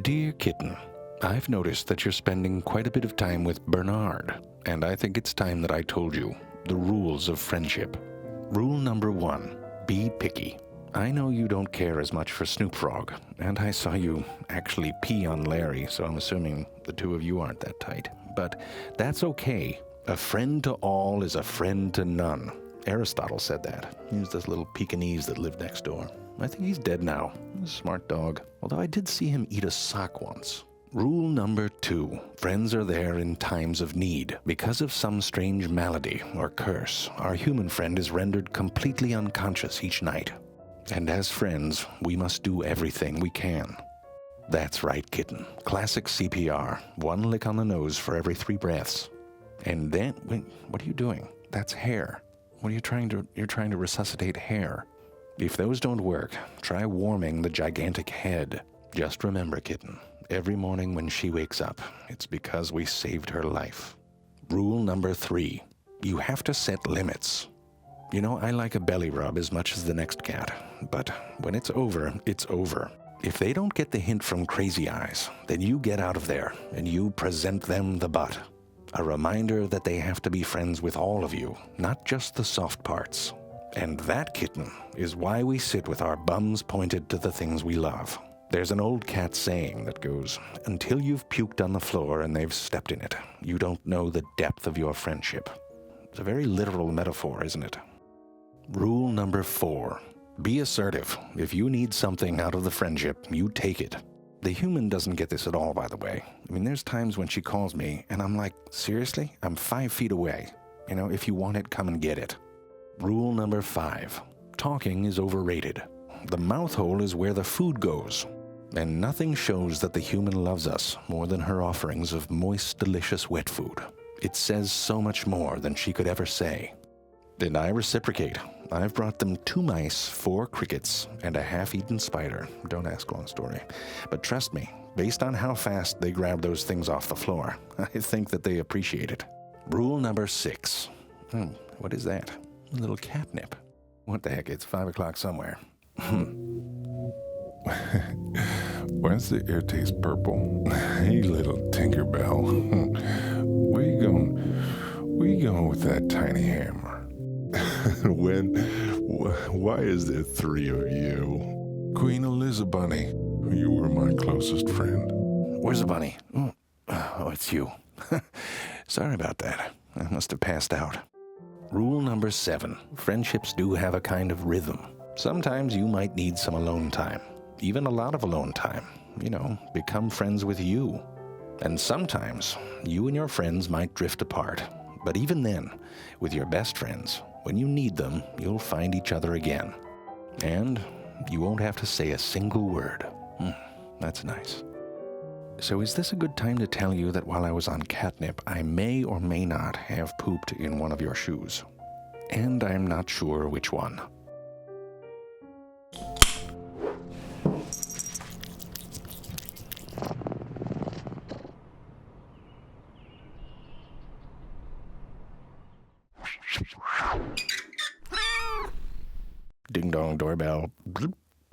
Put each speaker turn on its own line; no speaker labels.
Dear Kitten, I've noticed that you're spending quite a bit of time with Bernard, and I think it's time that I told you the rules of friendship. Rule number 1, be picky. I know you don't care as much for Snoop Frog, and I saw you actually pee on Larry, so I'm assuming the two of you aren't that tight. But that's okay. A friend to all is a friend to none. Aristotle said that. He was this little Pekingese that lived next door. I think he's dead now. He's a smart dog. Although I did see him eat a sock once. Rule number 2. Friends are there in times of need. Because of some strange malady or curse, our human friend is rendered completely unconscious each night. And as friends, we must do everything we can. That's right, Kitten. Classic CPR. 1 lick on the nose for every 3 breaths. And then, wait, what are you doing? That's hair. What are you trying to, you're trying to resuscitate hair. If those don't work, try warming the gigantic head. Just remember, Kitten, every morning when she wakes up, it's because we saved her life. Rule number 3, you have to set limits. You know, I like a belly rub as much as the next cat, but when it's over, it's over. If they don't get the hint from Crazy Eyes, then you get out of there and you present them the butt. A reminder that they have to be friends with all of you, not just the soft parts. And that, Kitten, is why we sit with our bums pointed to the things we love. There's an old cat saying that goes, until you've puked on the floor and they've stepped in it, you don't know the depth of your friendship. It's a very literal metaphor, isn't it? Rule number 4, be assertive. If you need something out of the friendship, you take it. The human doesn't get this at all, by the way. I mean, there's times when she calls me, and I'm like, seriously? I'm 5 feet away. You know, if you want it, come and get it. Rule number 5, talking is overrated. The mouth hole is where the food goes. And nothing shows that the human loves us more than her offerings of moist, delicious wet food. It says so much more than she could ever say. And I reciprocate. I've brought them 2 mice, 4 crickets, and a half-eaten spider. Don't ask, long story. But trust me, based on how fast they grab those things off the floor, I think that they appreciate it. Rule number 6. What is that? A little catnip. What the heck? It's 5 o'clock somewhere.
Why does the air taste purple? Hey, little Tinkerbell. Where you going? Where you going with that tiny hammer? Why is there 3 of you? Queen Elizabeth, you were my closest friend.
Where's the bunny? Oh, it's you. Sorry about that. I must have passed out. Rule number 7. Friendships do have a kind of rhythm. Sometimes you might need some alone time. Even a lot of alone time. You know, become friends with you. And sometimes you and your friends might drift apart. But even then, with your best friends, when you need them, you'll find each other again. And you won't have to say a single word. That's nice. So is this a good time to tell you that while I was on catnip, I may or may not have pooped in one of your shoes? And I'm not sure which one. Ding dong doorbell. Bloop.